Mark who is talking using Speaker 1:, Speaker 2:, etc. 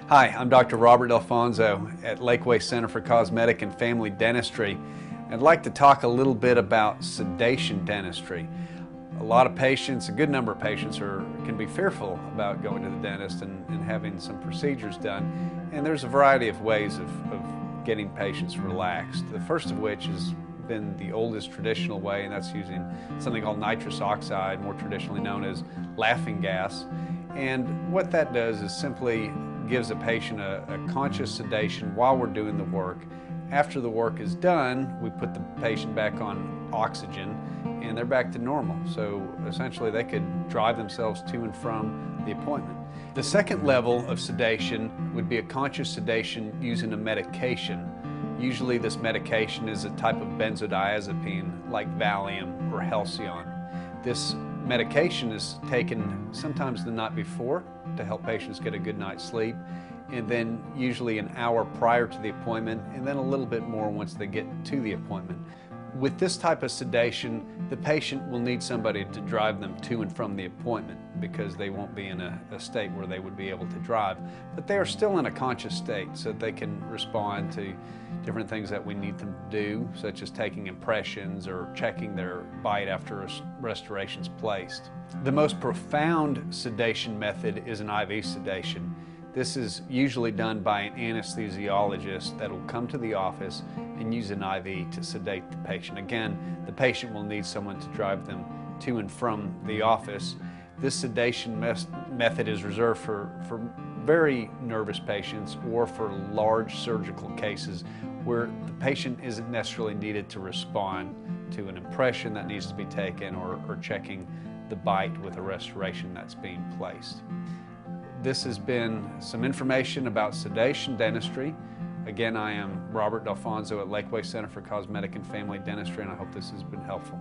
Speaker 1: Hi, I'm Dr. Robert Alfonso at Lakeway Center for Cosmetic and Family Dentistry. I'd like to talk a little bit about sedation dentistry. A lot of patients, a good number of patients, can be fearful about going to the dentist and having some procedures done. And there's a variety of ways of getting patients relaxed. The first of which has been the oldest traditional way, and that's using something called nitrous oxide, more traditionally known as laughing gas. And what that does is simply gives a patient a conscious sedation while we're doing the work. After the work is done, we put the patient back on oxygen and they're back to normal. So essentially they could drive themselves to and from the appointment. The second level of sedation would be a conscious sedation using a medication. Usually this medication is a type of benzodiazepine like Valium or Halcyon. This medication is taken sometimes the night before to help patients get a good night's sleep, and then usually an hour prior to the appointment, and then a little bit more once they get to the appointment. With this type of sedation, the patient will need somebody to drive them to and from the appointment because they won't be in a state where they would be able to drive. But they are still in a conscious state so they can respond to different things that we need them to do, such as taking impressions or checking their bite after a restoration is placed. The most profound sedation method is an IV sedation. This is usually done by an anesthesiologist that will come to the office and use an IV to sedate the patient. Again, the patient will need someone to drive them to and from the office. This sedation method is reserved for very nervous patients or for large surgical cases where the patient isn't necessarily needed to respond to an impression that needs to be taken or checking the bite with a restoration that's being placed. This has been some information about sedation dentistry. Again, I am Robert Alfonso at Lakeway Center for Cosmetic and Family Dentistry, and I hope this has been helpful.